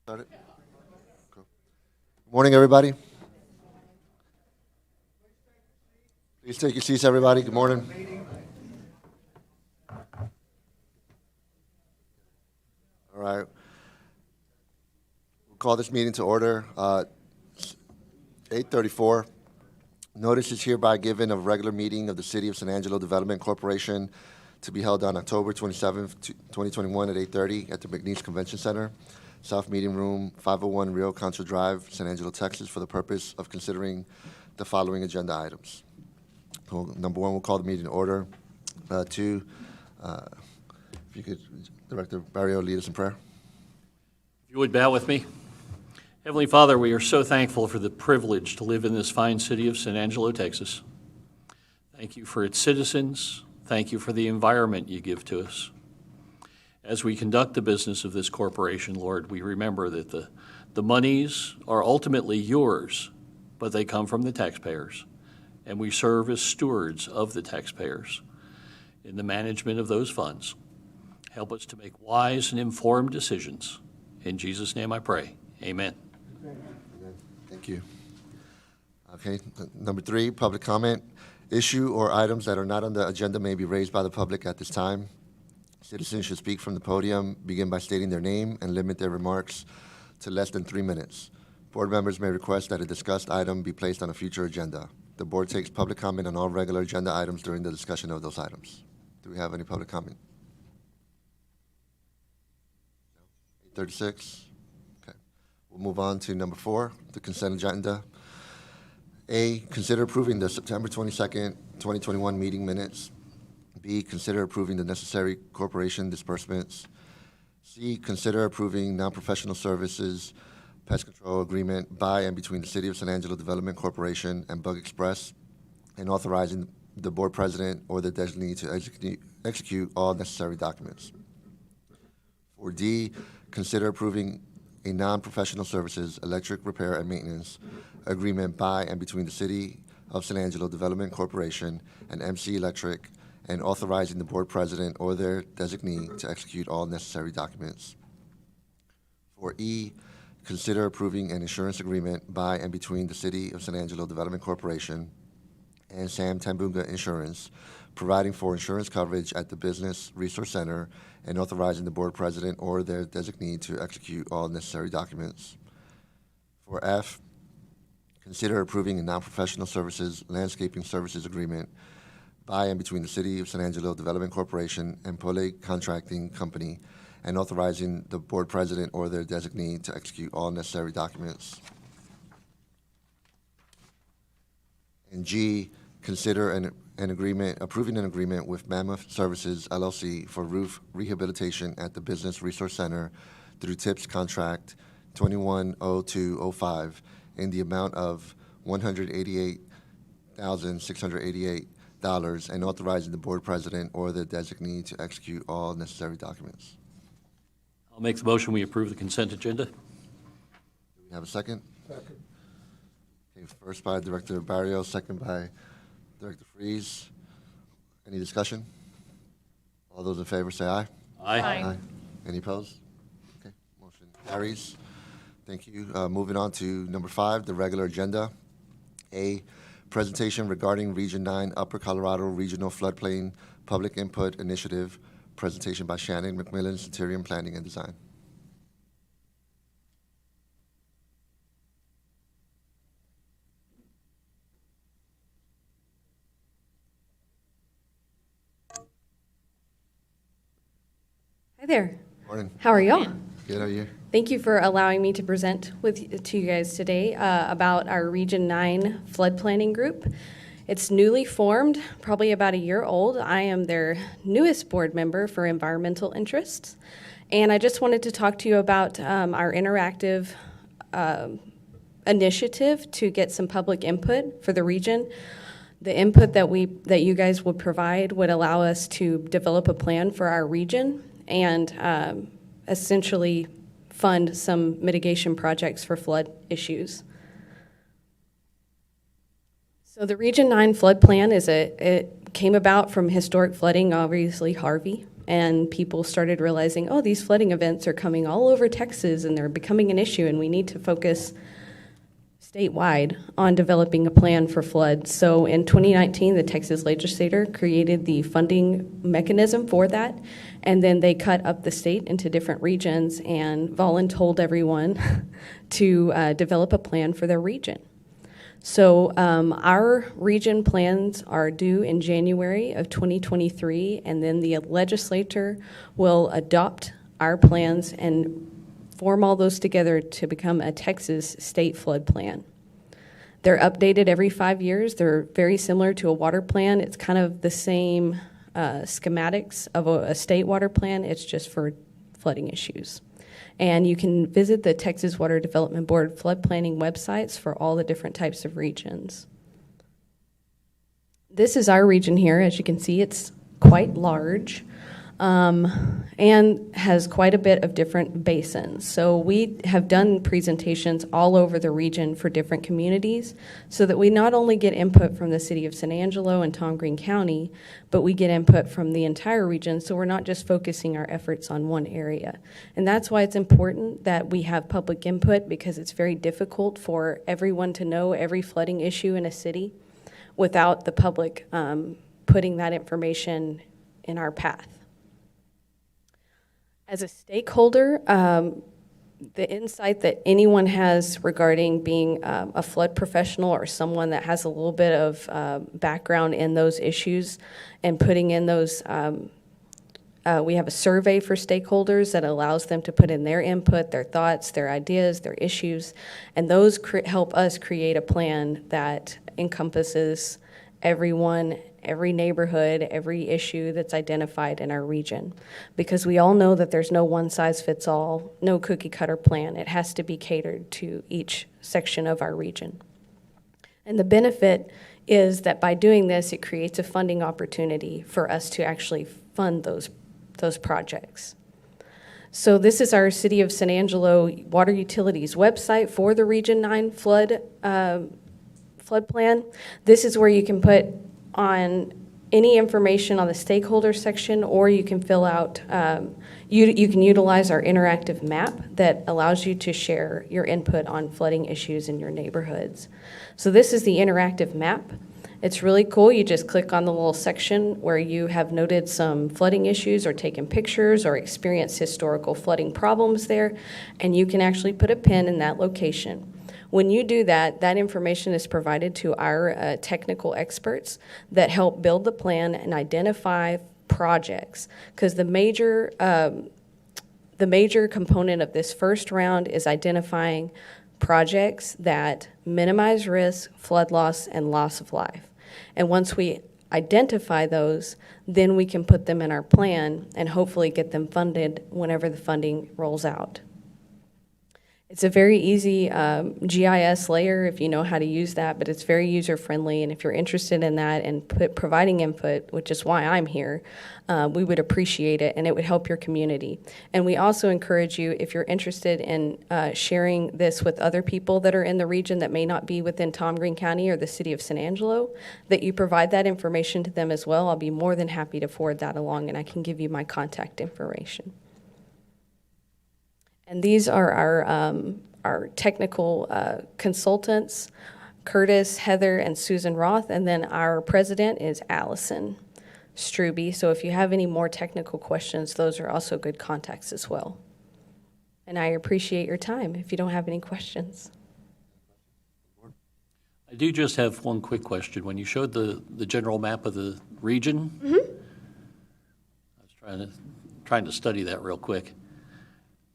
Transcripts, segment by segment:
Started? Cool. Morning, everybody. Please take your seats, everybody. Good morning. All right. We'll call this meeting to order. 8:34. Notice is hereby given of regular meeting of the City of San Angelo Development Corporation to be held on October 27th, 2021 at 8:30 at the McNeese Convention Center, South Meeting Room, 501 Rio Concho Drive, San Angelo, Texas, for the purpose of considering the following agenda items. So, number one, we'll call the meeting to order. Two, if you could, Director Barrio, lead us in prayer. If you would bow with me. Heavenly Father, we are so thankful for the privilege to live in this fine city of San Angelo, Texas. Thank you for its citizens. Thank you for the environment you give to us. As we conduct the business of this corporation, Lord, we remember that the monies are ultimately yours, but they come from the taxpayers, and we serve as stewards of the taxpayers in the management of those funds. Help us to make wise and informed decisions. In Jesus' name I pray. Amen. Thank you. Okay, number three, public comment. Issue or items that are not on the agenda may be raised by the public at this time. Citizens should speak from the podium, begin by stating their name, and limit their remarks to less than 3 minutes. Board members may request that a discussed item be placed on a future agenda. The board takes public comment on all regular agenda items during the discussion of those items. Do we have any public comment? 8:36. Okay. We'll move on to number 4, the consent agenda. A, consider approving the September 22nd, 2021 meeting minutes. B, consider approving the necessary corporation disbursements. C, consider approving non-professional services pest control agreement by and between the City of San Angelo Development Corporation and Bug Express, and authorizing the board president or the designee to execute all necessary documents. For D, consider approving a non-professional services electric repair and maintenance agreement by and between the City of San Angelo Development Corporation and MC Electric, and authorizing the board president or their designee to execute all necessary documents. For E, consider approving an insurance agreement by and between the City of San Angelo Development Corporation and Sam Tambunga Insurance, providing for insurance coverage at the Business Resource Center, and authorizing the board president or their designee to execute all necessary documents. For F, consider approving a non-professional services landscaping services agreement by and between the City of San Angelo Development Corporation and Pole Contracting Company, and authorizing the board president or their designee to execute all necessary documents. And G, consider approving an agreement with Mammoth Services LLC for roof rehabilitation at the Business Resource Center through TIPS contract 210205 in the amount of $188,688, and authorizing the board president or the designee to execute all necessary documents. I'll make the motion we approve the consent agenda. Do we have a second? Second. Okay, first by Director Barrio, second by Director Freeze. Any discussion? All those in favor say aye. Aye. Aye. Any opposed? Okay, motion carries. Thank you. Moving on to number 5, the regular agenda. A, presentation regarding Region 9 Upper Colorado Regional Floodplain Public Input Initiative. Presentation by Shannon McMillan, Centurion Planning and Design. Hi there. Morning. How are y'all? Good, how are you? Thank you for allowing me to present to you guys today about our Region 9 Flood Planning Group. It's newly formed, probably about a year old. I am their newest board member for environmental interests. And I just wanted to talk to you about our interactive initiative to get some public input for the region. The input that you guys would provide would allow us to develop a plan for our region and essentially fund some mitigation projects for flood issues. So the Region 9 flood plan it came about from historic flooding, obviously Harvey. And people started realizing, oh, these flooding events are coming all over Texas and they're becoming an issue, and we need to focus statewide on developing a plan for floods. So in 2019, the Texas legislature created the funding mechanism for that, and then they cut up the state into different regions and voluntold everyone to develop a plan for their region. So our region plans are due in January of 2023, and then the legislature will adopt our plans and form all those together to become a Texas state flood plan. They're updated every 5 years. They're very similar to a water plan. It's kind of the same schematics of a state water plan. It's just for flooding issues. And you can visit the Texas Water Development Board flood planning websites for all the different types of regions. This is our region here. As you can see, it's quite large and has quite a bit of different basins. So we have done presentations all over the region for different communities so that we not only get input from the city of San Angelo and Tom Green County, but we get input from the entire region, so we're not just focusing our efforts on one area. And that's why it's important that we have public input, because it's very difficult for everyone to know every flooding issue in a city without the public putting that information in our path. As a stakeholder, the insight that anyone has regarding being a flood professional or someone that has a little bit of background in those issues and putting in those, we have a survey for stakeholders that allows them to put in their input, their thoughts, their ideas, their issues, and those help us create a plan that encompasses everyone, every neighborhood, every issue that's identified in our region. Because we all know that there's no one-size-fits-all, no cookie-cutter plan. It has to be catered to each section of our region. And the benefit is that by doing this, it creates a funding opportunity for us to actually fund those projects. So this is our City of San Angelo Water Utilities website for the Region 9 flood plan. This is where you can put on any information on the stakeholder section, or you can fill out, you can utilize our interactive map that allows you to share your input on flooding issues in your neighborhoods. So this is the interactive map. It's really cool. You just click on the little section where you have noted some flooding issues or taken pictures or experienced historical flooding problems there, and you can actually put a pin in that location. When you do that, that information is provided to our technical experts that help build the plan and identify projects. Because the major component of this first round is identifying projects that minimize risk, flood loss, and loss of life. And once we identify those, then we can put them in our plan and hopefully get them funded whenever the funding rolls out. It's a very easy GIS layer if you know how to use that, but it's very user-friendly, and if you're interested in that and providing input, which is why I'm here, we would appreciate it, and it would help your community. And we also encourage you, if you're interested in sharing this with other people that are in the region that may not be within Tom Green County or the City of San Angelo, that you provide that information to them as well. I'll be more than happy to forward that along, and I can give you my contact information. And these are our technical consultants, Curtis, Heather, and Susan Roth, and then our president is Allison Struby. So if you have any more technical questions, those are also good contacts as well. And I appreciate your time if you don't have any questions. I do just have one quick question. When you showed the general map of the region, I was trying to study that real quick.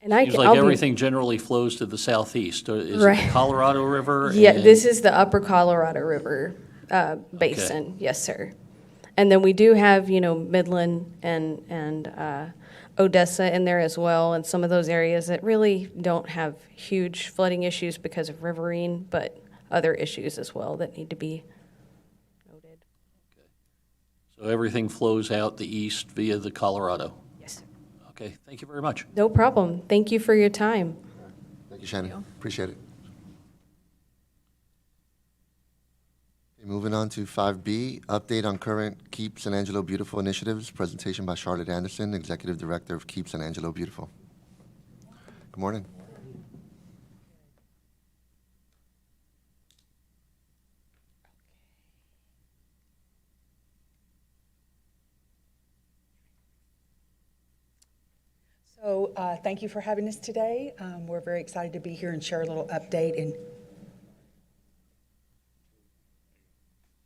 And Seems like everything generally flows to the southeast. Is it the Colorado River? Yeah, this is the upper Colorado River basin. Okay. Yes, sir. And then we do have, Midland and Odessa in there as well, and some of those areas that really don't have huge flooding issues because of riverine, but other issues as well that need to be noted. Okay. So everything flows out the east via the Colorado? Yes. Okay, thank you very much. No problem. Thank you for your time. Thank you, Shannon. Appreciate it. Moving on to 5B, update on current Keep San Angelo Beautiful initiatives, presentation by Charlotte Anderson, Executive Director of Keep San Angelo Beautiful. Good morning. So thank you for having us today. We're very excited to be here and share a little update and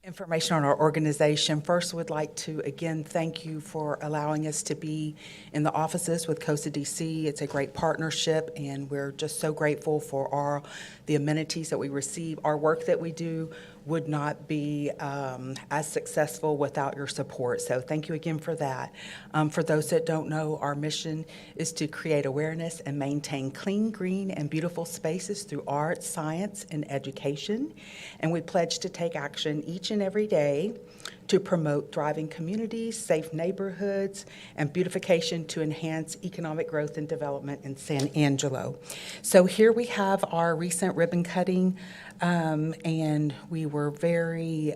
information on our organization. First, we'd like to, again, thank you for allowing us to be in the offices with COSA DC. It's a great partnership, and we're just so grateful for the amenities that we receive. Our work that we do would not be as successful without your support. So thank you again for that. For those that don't know, our mission is to create awareness and maintain clean, green, and beautiful spaces through art, science, and education. And we pledge to take action each and every day to promote thriving communities, safe neighborhoods, and beautification to enhance economic growth and development in San Angelo. So here we have our recent ribbon cutting, and we were very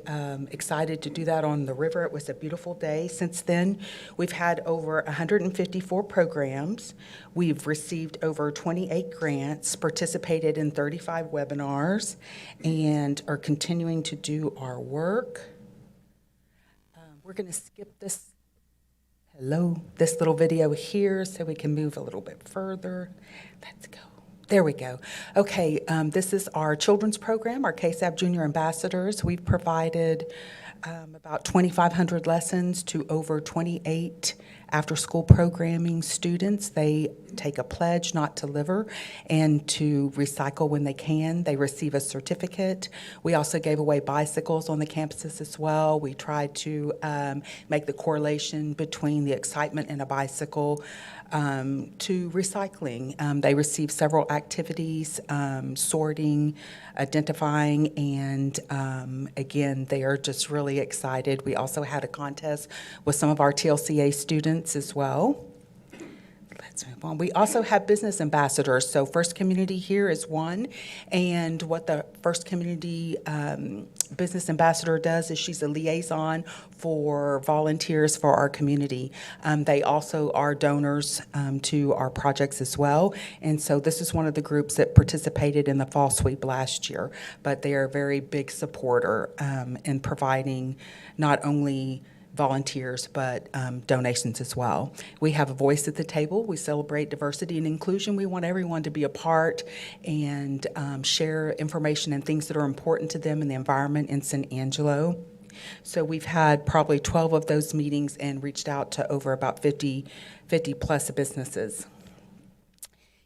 excited to do that on the river. It was a beautiful day. Since then, we've had over 154 programs. We've received over 28 grants, participated in 35 webinars, and are continuing to do our work. We're going to skip this little video here so we can move a little bit further. Let's go. There we go. Okay, this is our children's program, our KSAB Junior Ambassadors. We've provided about 2,500 lessons to over 28 after-school programming students. They take a pledge not to litter and to recycle when they can. They receive a certificate. We also gave away bicycles on the campuses as well. We tried to make the correlation between the excitement in a bicycle to recycling. They receive several activities, sorting, identifying, and again, they are just really excited. We also had a contest with some of our TLCA students as well. Let's move on. We also have business ambassadors. So First Community here is one, and what the First Community business ambassador does is she's a liaison for volunteers for our community. They also are donors to our projects as well, and so this is one of the groups that participated in the fall sweep last year, but they are a very big supporter in providing not only volunteers, but donations as well. We have a voice at the table. We celebrate diversity and inclusion. We want everyone to be a part and share information and things that are important to them in the environment in San Angelo. So we've had probably 12 of those meetings and reached out to over about 50 plus businesses.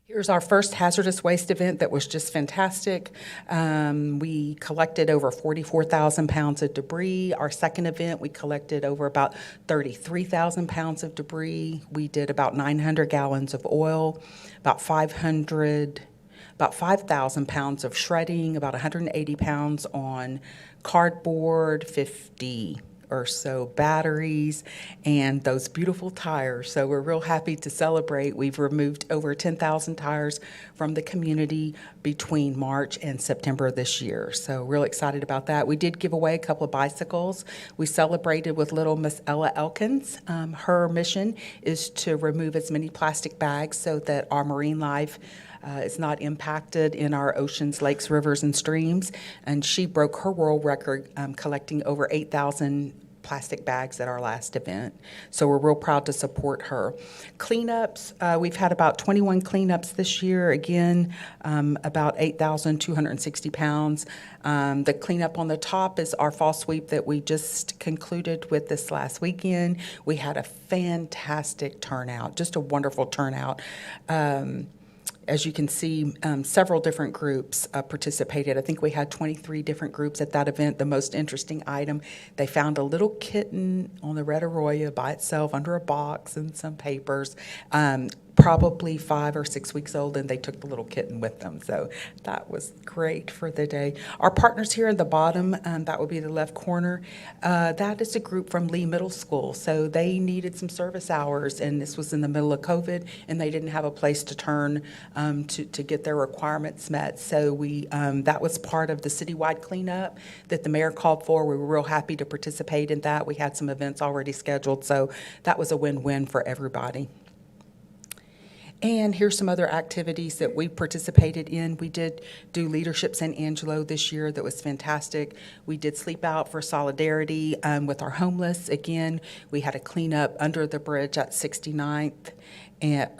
Here's our first hazardous waste event that was just fantastic. We collected over 44,000 pounds of debris. Our second event, we collected over about 33,000 pounds of debris. We did about 900 gallons of oil, about 5,000 pounds of shredding, about 180 pounds on cardboard, 50 or so batteries, and those beautiful tires. So we're real happy to celebrate. We've removed over 10,000 tires from the community between March and September this year. So real excited about that. We did give away a couple of bicycles. We celebrated with little Miss Ella Elkins. Her mission is to remove as many plastic bags so that our marine life is not impacted in our oceans, lakes, rivers, and streams. And she broke her world record collecting over 8,000 plastic bags at our last event. So we're real proud to support her. Cleanups, we've had about 21 cleanups this year. Again, about 8,260 pounds. The cleanup on the top is our fall sweep that we just concluded with this last weekend. We had a fantastic turnout, just a wonderful turnout. As you can see, several different groups participated. I think we had 23 different groups at that event. The most interesting item, they found a little kitten on the Red Arroyo by itself under a box and some papers. probably 5 or 6 weeks old, and they took the little kitten with them. So that was great for the day. Our partners here in the bottom, that would be the left corner, that is a group from Lee Middle School. So they needed some service hours, and this was in the middle of COVID, and they didn't have a place to turn to get their requirements met. So that was part of the citywide cleanup that the mayor called for. We were real happy to participate in that. We had some events already scheduled, so that was a win-win for everybody. And here's some other activities that we participated in. We did do Leadership San Angelo this year. That was fantastic. We did Sleep Out for Solidarity with our homeless. Again, we had a cleanup under the bridge at 69th, at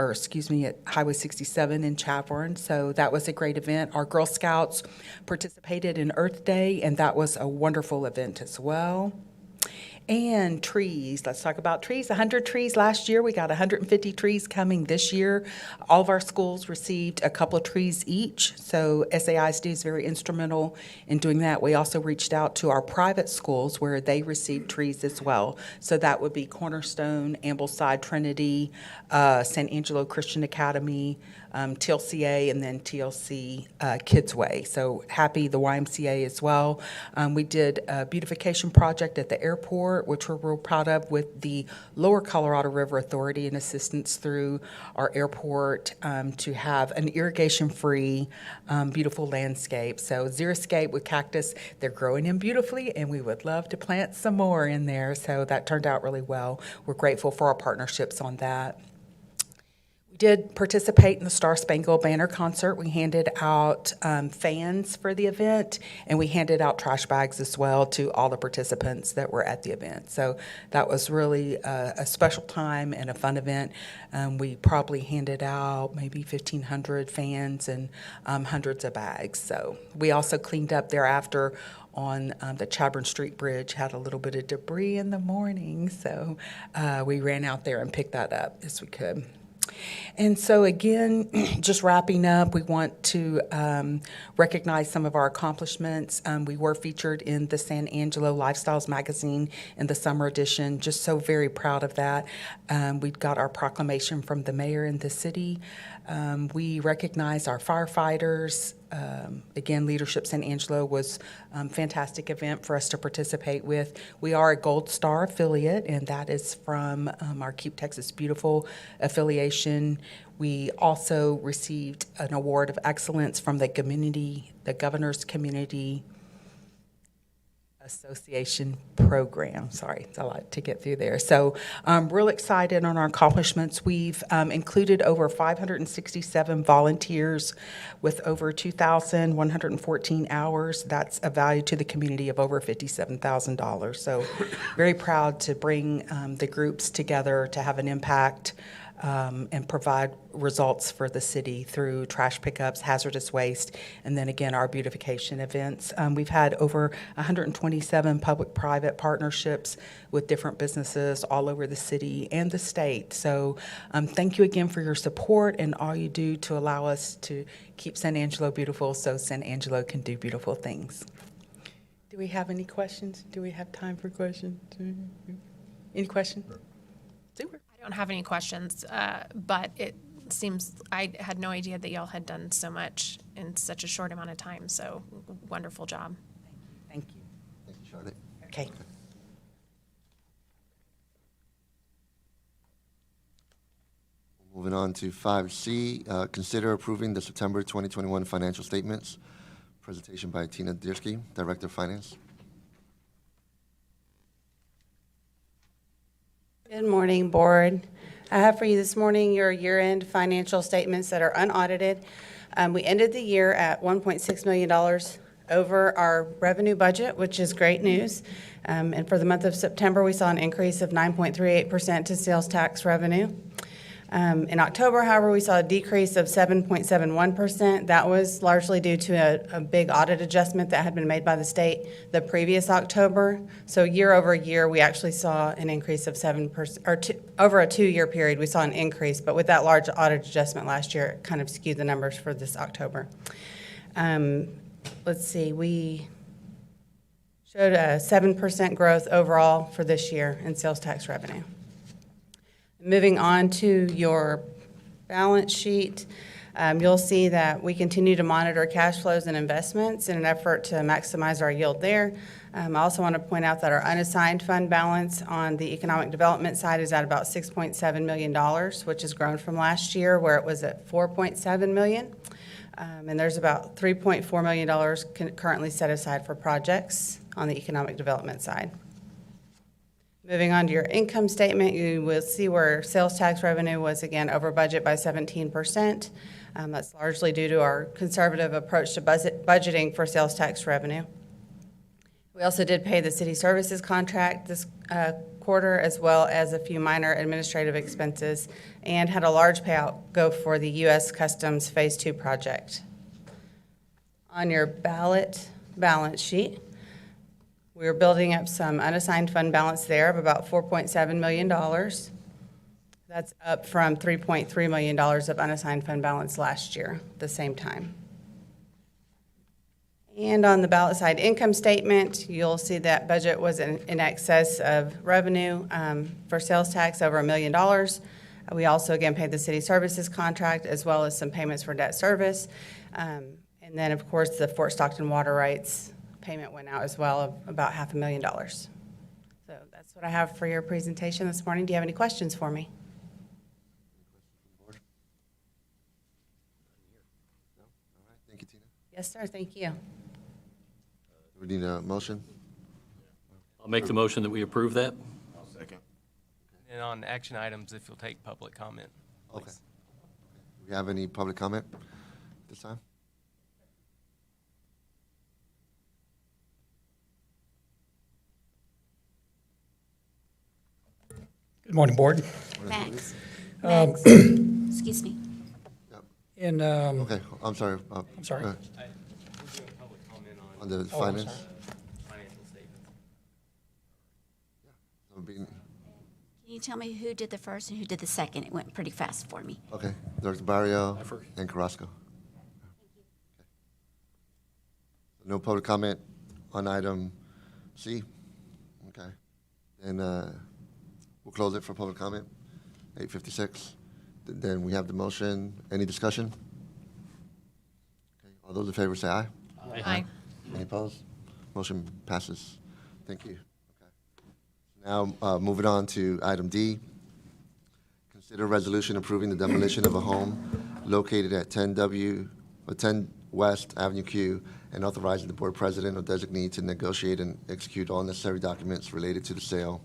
Highway 67 in Chaparral. So that was a great event. Our Girl Scouts participated in Earth Day, and that was a wonderful event as well. And trees, let's talk about trees. 100 trees last year. We got 150 trees coming this year. All of our schools received a couple of trees each, so SAISD is very instrumental in doing that. We also reached out to our private schools where they received trees as well. So that would be Cornerstone, Ambleside Trinity, San Angelo Christian Academy, TLCA, and then TLC Kidsway. So happy the YMCA as well. We did a beautification project at the airport, which we're real proud of, with the Lower Colorado River Authority and assistance through our airport to have an irrigation-free, beautiful landscape. So xeriscape with cactus, they're growing in beautifully, and we would love to plant some more in there. So that turned out really well. We're grateful for our partnerships on that. We did participate in the Star Spangled Banner concert. We handed out fans for the event, and we handed out trash bags as well to all the participants that were at the event. So that was really a special time and a fun event. We probably handed out maybe 1,500 fans and hundreds of bags. So we also cleaned up thereafter on the Chadbourne Street Bridge, had a little bit of debris in the morning. So we ran out there and picked that up as we could. And so again, just wrapping up, we want to recognize some of our accomplishments. We were featured in the San Angelo Lifestyles magazine in the summer edition. Just so very proud of that. We got our proclamation from the mayor in the city. We recognize our firefighters. Again, Leadership San Angelo was a fantastic event for us to participate with. We are a Gold Star affiliate, and that is from our Keep Texas Beautiful affiliation. We also received an award of excellence from the Governor's Community Association program. Sorry, it's a lot to get through there. So I'm real excited on our accomplishments. We've included over 567 volunteers with over 2,114 hours. That's a value to the community of over $57,000. So very proud to bring the groups together to have an impact and provide results for the city through trash pickups, hazardous waste, and then again, our beautification events. We've had over 127 public-private partnerships with different businesses all over the city and the state. So thank you again for your support and all you do to allow us to keep San Angelo beautiful so San Angelo can do beautiful things. Do we have any questions? Do we have time for questions? Any questions? Super. I don't have any questions, but it seems I had no idea that y'all had done so much in such a short amount of time. So wonderful job. Thank you. Thank you, Charlotte. Okay. Moving on to 5C, consider approving the September 2021 financial statements. Presentation by Tina Diersky, Director of Finance. Good morning, Board. I have for you this morning your year-end financial statements that are unaudited. We ended the year at $1.6 million over our revenue budget, which is great news. And for the month of September, we saw an increase of 9.38% to sales tax revenue. In October, however, we saw a decrease of 7.71%. That was largely due to a big audit adjustment that had been made by the state the previous October. So year over year, we actually saw an increase of 7%, or over a 2-year period, we saw an increase. But with that large audit adjustment last year, it kind of skewed the numbers for this October. Let's see, we showed a 7% growth overall for this year in sales tax revenue. Moving on to your balance sheet. You'll see that we continue to monitor cash flows and investments in an effort to maximize our yield there. I also want to point out that our unassigned fund balance on the economic development side is at about $6.7 million, which has grown from last year where it was at $4.7 million. And there's about $3.4 million currently set aside for projects on the economic development side. Moving on to your income statement, you will see where sales tax revenue was again over budget by 17%. That's largely due to our conservative approach to budgeting for sales tax revenue. We also did pay the city services contract this quarter, as well as a few minor administrative expenses, and had a large payout go for the U.S. Customs Phase 2 project. On your balance sheet, we're building up some unassigned fund balance there of about $4.7 million. That's up from $3.3 million of unassigned fund balance last year, the same time. And on the ballot side income statement, you'll see that budget was in excess of revenue for sales tax over $1 million. We also, again, paid the city services contract as well as some payments for debt service. And then, of course, the Fort Stockton water rights payment went out as well of about $500,000. So that's what I have for your presentation this morning. Do you have any questions for me? Thank you, Tina. Yes, sir. Thank you. We need a motion? I'll make the motion that we approve that. And on action items, if you'll take public comment, Okay. please. Do we have any public comment this time? Good morning, Board. Max, Um, excuse me. In, Okay, I'm sorry. I'm sorry. go ahead. We're doing public comment On on the I'm finance? sorry. financial statements. Can you tell me who did the first and who did the second? It went pretty fast for me. Okay, Dr. Barrio I first. and Carrasco. No public comment on item C? Okay. Then we'll close it for public comment, 8:56. Then we have the motion. Any discussion? Okay. All those in favor say aye. Aye. Any opposed? Motion passes. Thank you. Okay. Now, moving on to item D. Consider resolution approving the demolition of a home located at 10 West Avenue Q and authorizing the board president or designee to negotiate and execute all necessary documents related to the sale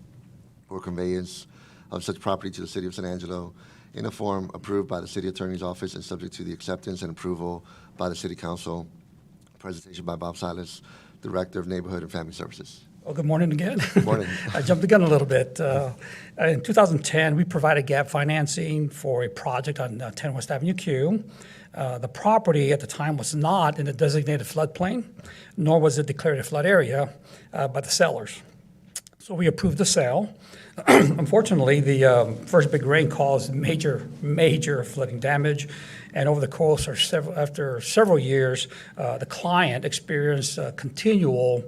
or conveyance of such property to the city of San Angelo in a form approved by the city attorney's office and subject to the acceptance and approval by the city council. Presentation by Bob Silas, Director of Neighborhood and Family Services. Well, good morning again. Morning. I jumped the gun a little bit. In 2010, we provided gap financing for a project on 10 West Avenue Q. The property at the time was not in a designated floodplain, nor was it declared a flood area by the sellers. So we approved the sale. Unfortunately, the first big rain caused major flooding damage, and over the course of after several years, the client experienced continual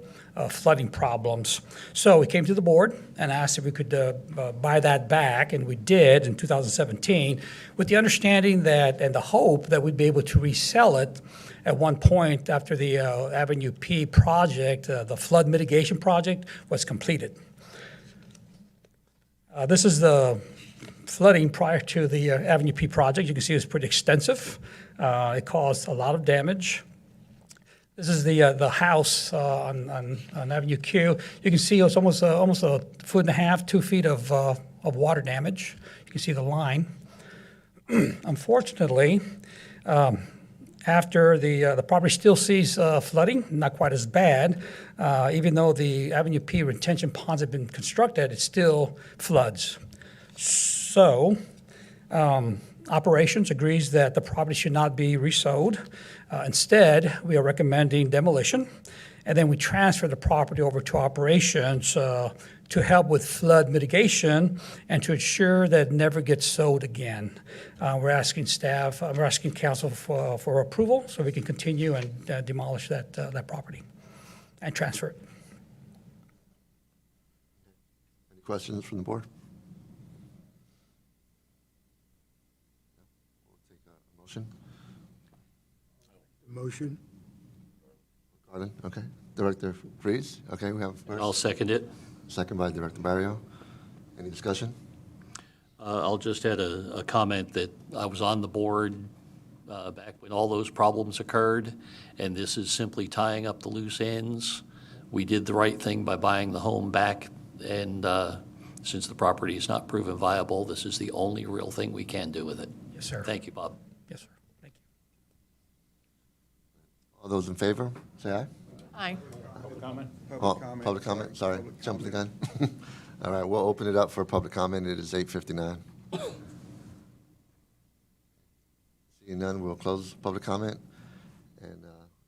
flooding problems. So we came to the board and asked if we could buy that back, and we did in 2017, with the understanding that and the hope that we'd be able to resell it at one point after the Avenue P project, the flood mitigation project, was completed. This is the flooding prior to the Avenue P project. You can see it's pretty extensive. It caused a lot of damage. This is the house on Avenue Q. You can see it's almost a foot and a half, 2 feet of water damage. You can see the line. Unfortunately, after the property still sees flooding, not quite as bad. Even though the Avenue P retention ponds have been constructed, it still floods. So, operations agrees that the property should not be resold. Instead, we are recommending demolition, and then we transfer the property over to operations to help with flood mitigation and to ensure that it never gets sold again. We're asking council for approval so we can continue and demolish that property and transfer it. Any questions from the board? Motion? Pardon? Okay. Director Freeze? Okay, we have I'll first. second it. Second by Director Barrio. Any discussion? I'll just add a comment that I was on the board back when all those problems occurred, and this is simply tying up the loose ends. We did the right thing by buying the home back, and since the property is not proven viable, this is the only real thing we can do with it. Yes, sir. Thank you, Bob. Yes, sir. Thank you. All those in favor, say aye. Aye. Public comment, sorry, jumping the gun. All right, we'll open it up for public comment. It is 8:59. Seeing none, we'll close public comment. And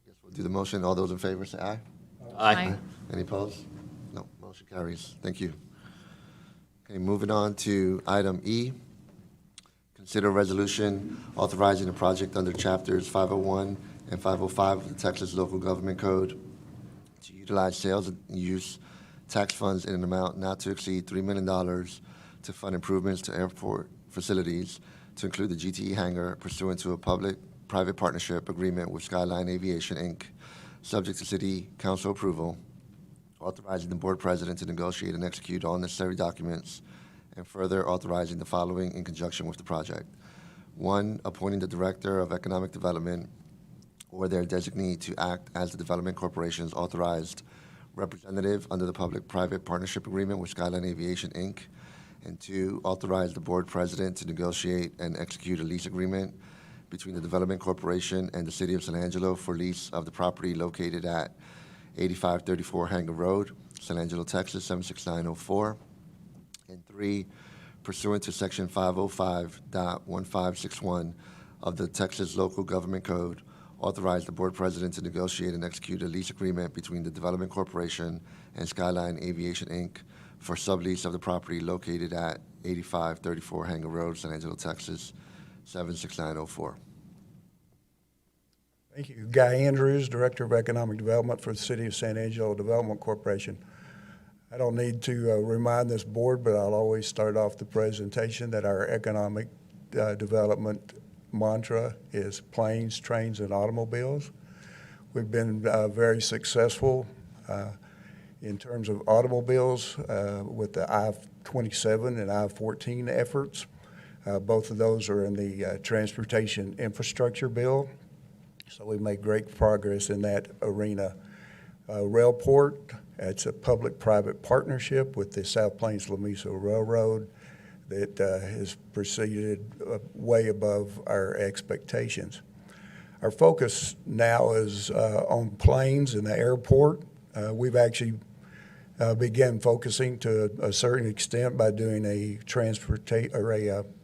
guess we'll do the motion. All those in favor, say aye. Aye. Any opposed? No, motion carries. Thank you. Okay, moving on to item E. Consider a resolution authorizing a project under chapters 501 and 505 of the Texas Local Government Code to utilize sales and use tax funds in an amount not to exceed $3 million to fund improvements to airport facilities, to include the GTE hangar pursuant to a public-private partnership agreement with Skyline Aviation, Inc., subject to city council approval, authorizing the board president to negotiate and execute all necessary documents, and further authorizing the following in conjunction with the project. 1, appointing the Director of Economic Development or their designee to act as the Development Corporation's authorized representative under the public-private partnership agreement with Skyline Aviation, Inc., and 2, authorize the board president to negotiate and execute a lease agreement between the Development Corporation and the City of San Angelo for lease of the property located at 8534 Hangar Road, San Angelo, Texas, 76904. And 3, pursuant to Section 505.1561 of the Texas Local Government Code, authorize the board president to negotiate and execute a lease agreement between the Development Corporation and Skyline Aviation, Inc. for sublease of the property located at 8534 Hangar Road, San Angelo, Texas, 76904. Thank you. Guy Andrews, Director of Economic Development for the City of San Angelo Development Corporation. I don't need to remind this board, but I'll always start off the presentation that our economic development mantra is planes, trains, and automobiles. We've been very successful in terms of automobiles with the I-27 and I-14 efforts. Both of those are in the Transportation Infrastructure Bill, so we made great progress in that arena. Railport, it's a public-private partnership with the South Plains Lamesa Railroad that has proceeded way above our expectations. Our focus now is on planes and the airport. We've actually began focusing to a certain extent by doing a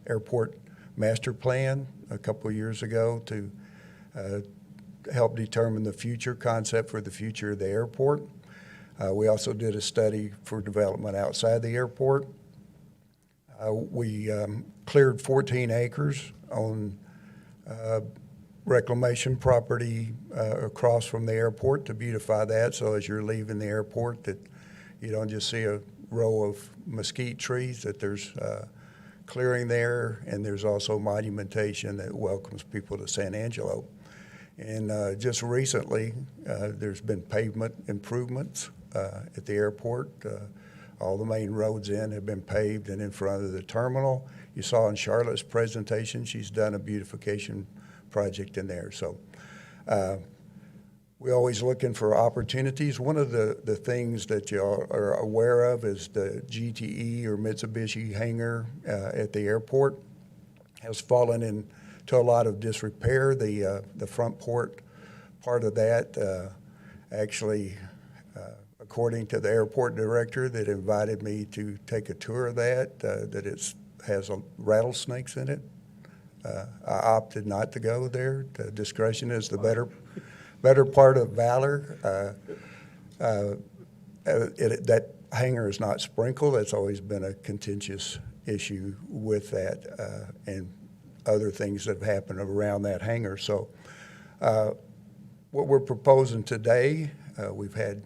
airport master plan a couple of years ago to help determine the future concept for the future of the airport. We also did a study for development outside the airport. We cleared 14 acres on reclamation property across from the airport to beautify that, so as you're leaving the airport that you don't just see a row of mesquite trees, that there's clearing there, and there's also monumentation that welcomes people to San Angelo. And just recently, there's been pavement improvements at the airport. All the main roads in have been paved and in front of the terminal. You saw in Charlotte's presentation, she's done a beautification project in there. So we're always looking for opportunities. One of the things that you are aware of is the GTE or Mitsubishi hangar at the airport has fallen into a lot of disrepair. The front port part of that actually, according to the airport director that invited me to take a tour of that has rattlesnakes in it. I opted not to go there. Discretion is the better part of valor. That hangar is not sprinkled. That's always been a contentious issue with that and other things that have happened around that hangar. So what we're proposing today, we've had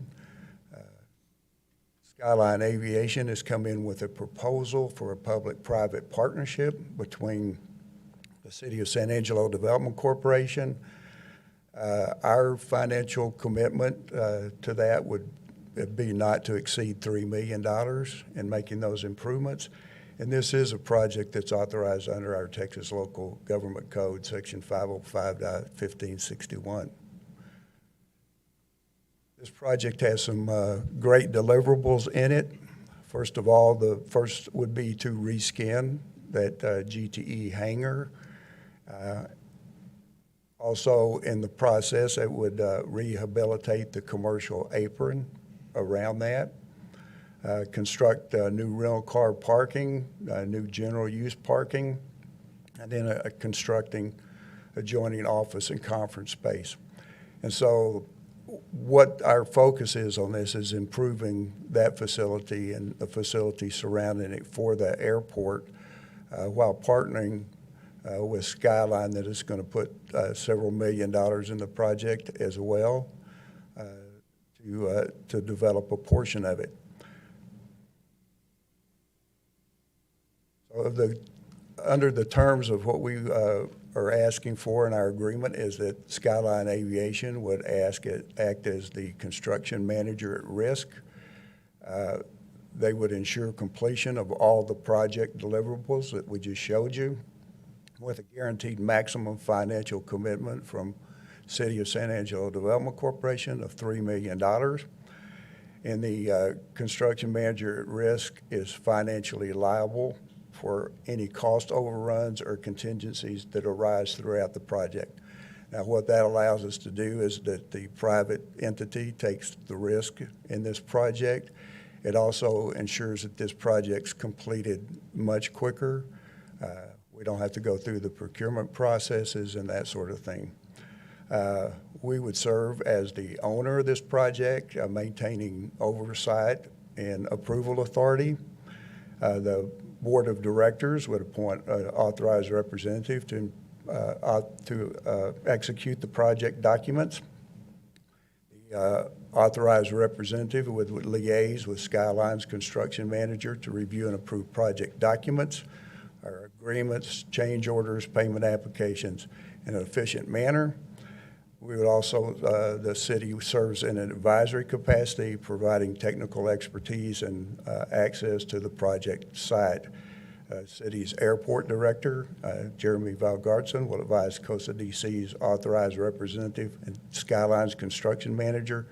Skyline Aviation has come in with a proposal for a public-private partnership between the City of San Angelo Development Corporation, Our financial commitment to that would be not to exceed $3 million in making those improvements. And this is a project that's authorized under our Texas Local Government Code, Section 505.1561. This project has some great deliverables in it. First of all, the first would be to reskin that GTE hangar. Also, in the process, it would rehabilitate the commercial apron around that, construct new rental car parking, new general use parking, and then constructing adjoining office and conference space. And so what our focus is on this is improving that facility and the facility surrounding it for the airport while partnering with Skyline that is going to put several $1 million in the project as well to develop a portion of it. So under the terms of what we are asking for in our agreement is that Skyline Aviation would act as the construction manager at risk. They would ensure completion of all the project deliverables that we just showed you, with a guaranteed maximum financial commitment from City of San Angelo Development Corporation of $3 million. And the construction manager at risk is financially liable for any cost overruns or contingencies that arise throughout the project. Now, what that allows us to do is that the private entity takes the risk in this project. It also ensures that this project's completed much quicker. We don't have to go through the procurement processes and that sort of thing. We would serve as the owner of this project, maintaining oversight and approval authority. The board of directors would appoint an authorized representative to execute the project documents. The authorized representative would liaise with Skyline's construction manager to review and approve project documents, our agreements, change orders, payment applications in an efficient manner. We would also, the city serves in an advisory capacity, providing technical expertise and access to the project site. City's airport director, Jeremy Valgartson, will advise COSA DC's authorized representative and Skyline's construction manager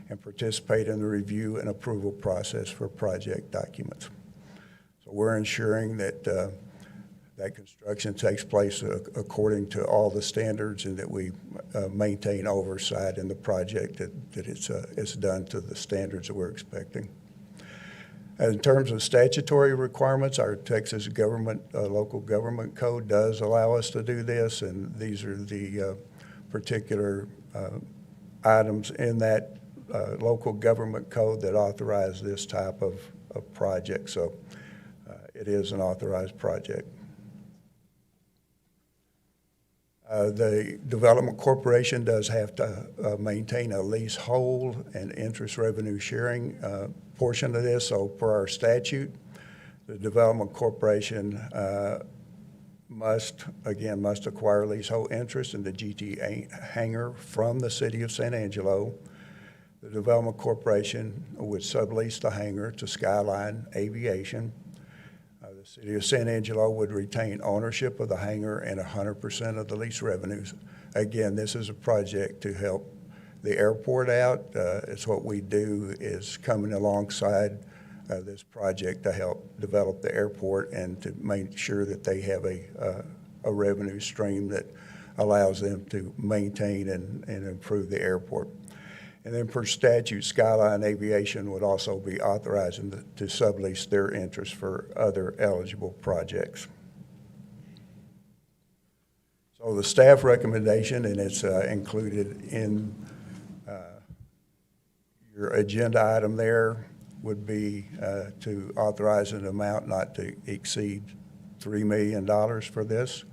and participate in the review and approval process for project documents. So we're ensuring that that construction takes place according to all the standards and that we maintain oversight in the project, that it's done to the standards that we're expecting. In terms of statutory requirements, our Texas local government code does allow us to do this, and these are the particular items in that local government code that authorize this type of project. So it is an authorized project. The Development Corporation does have to maintain a leasehold and interest revenue sharing portion of this. So per our statute, the Development Corporation must acquire leasehold interest in the GT hangar from the City of San Angelo. The Development Corporation would sublease the hangar to Skyline Aviation. The City of San Angelo would retain ownership of the hangar and 100% of the lease revenues. Again, this is a project to help the airport out. It's what we do is coming alongside this project to help develop the airport and to make sure that they have a revenue stream that allows them to maintain and improve the airport. And then per statute, Skyline Aviation would also be authorized to sublease their interest for other eligible projects. So the staff recommendation, and it's included in your agenda item there, would be to authorize an amount not to exceed $3 million for this,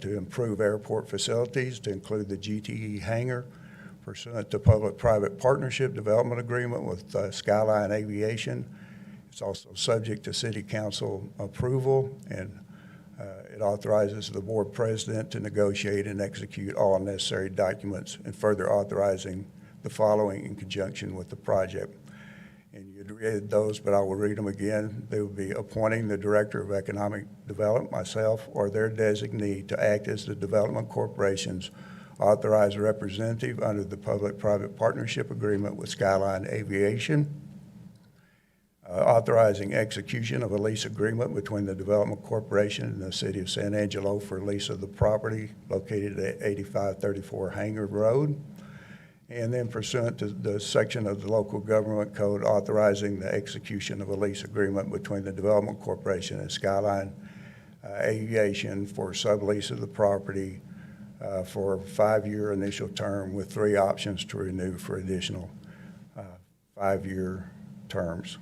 to improve airport facilities, to include the GTE hangar, pursuant to public-private partnership development agreement with Skyline Aviation. It's also subject to city council approval, and It authorizes the board president to negotiate and execute all necessary documents, and further authorizing the following in conjunction with the project. And you'd read those, but I will read them again. They would be appointing the Director of Economic Development, myself, or their designee to act as the Development Corporation's authorized representative under the Public-Private Partnership Agreement with Skyline Aviation. Authorizing execution of a lease agreement between the Development Corporation and the City of San Angelo for lease of the property located at 8534 Hanger Road. And then pursuant to the section of the local government code authorizing the execution of a lease agreement between the Development Corporation and Skyline Aviation for sublease of the property for a 5-year initial term with 3 options to renew for additional 5-year terms.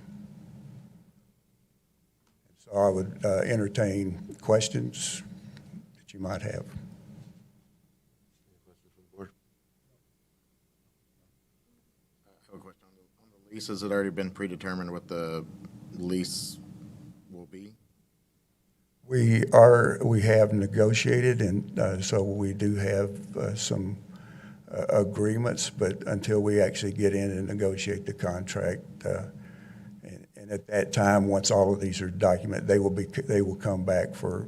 So I would entertain questions that you might have. I have a question on the lease. Has it already been predetermined what the lease will be? We have negotiated, and so we do have some agreements, but until we actually get in and negotiate the contract, and at that time, once all of these are documented, they will come back for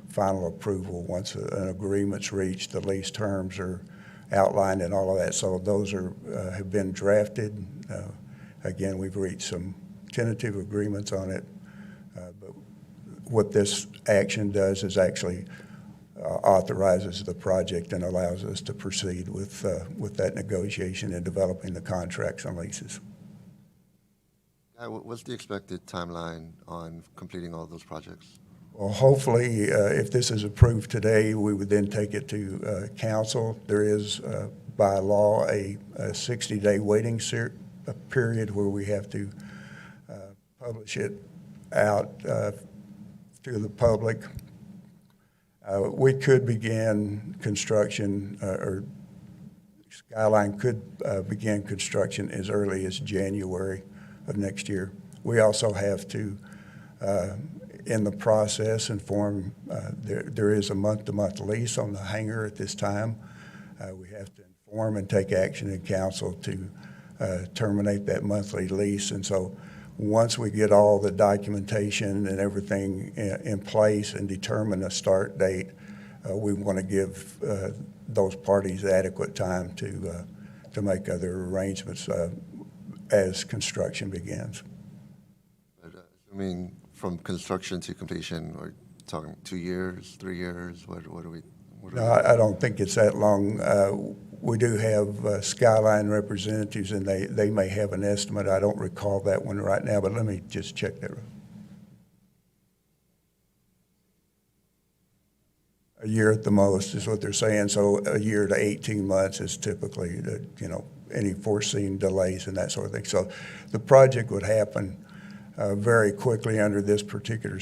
final approval once an agreement's reached, the lease terms are outlined and all of that. So those have been drafted. Again, we've reached some tentative agreements on it, but what this action does is actually authorizes the project and allows us to proceed with that negotiation and developing the contracts and leases. What's the expected timeline on completing all those projects? Well, hopefully, if this is approved today, we would then take it to council. There is, by law, a 60-day waiting period where we have to publish it out to the public. We could begin construction, or Skyline could begin construction as early as January of next year. We also have to, in the process, inform, there is a month-to-month lease on the hangar at this time. We have to inform and take action in council to terminate that monthly lease. And so once we get all the documentation and everything in place and determine a start date, we want to give those parties adequate time to make other arrangements as construction begins. Assuming from construction to completion, we're talking 2 years, 3 years? What are we? No, I don't think it's that long. We do have Skyline representatives, and they may have an estimate. I don't recall that one right now, but let me just check that. A year at the most is what they're saying. So a year to 18 months is typically, any foreseen delays and that sort of thing. So the project would happen very quickly under this particular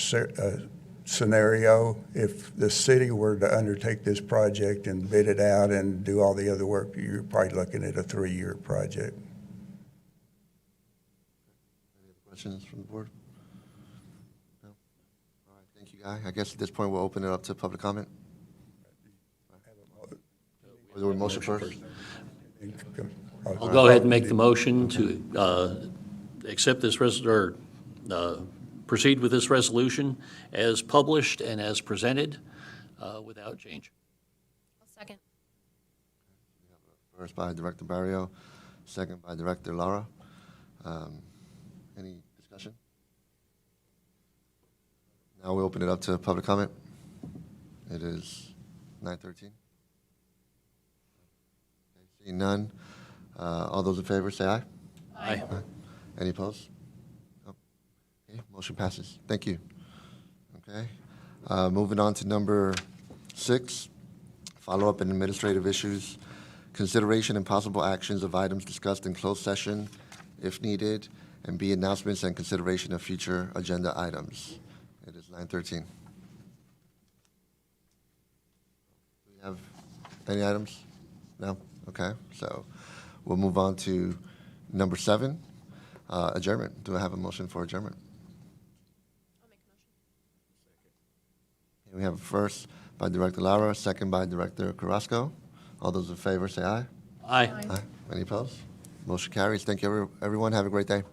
scenario. If the city were to undertake this project and bid it out and do all the other work, you're probably looking at a 3-year project. Any other questions from the board? No? All right, thank you, Guy. I guess at this point, we'll open it up to public comment. Was there a motion first? I'll go ahead and make the motion to accept this proceed with this resolution as published and as presented without change. I'll second. First by Director Barrio, second by Director Lara. Any discussion? Now we open it up to public comment. It is 9:13. Seeing none, all those in favor say aye. Aye. Any opposed? No. Okay, motion passes. Thank you. Okay, moving on to number 6, follow-up and administrative issues. Consideration and possible actions of items discussed in closed session, if needed, and B, announcements and consideration of future agenda items. It is 9:13. Do we have any items? No? Okay, so we'll move on to number 7, adjournment. Do I have a motion for adjournment? I'll make a motion. We have a first by Director Lara, a second by Director Carrasco. All those in favor say aye. Aye. Aye. Any opposed? Motion carries. Thank you, everyone. Have a great day.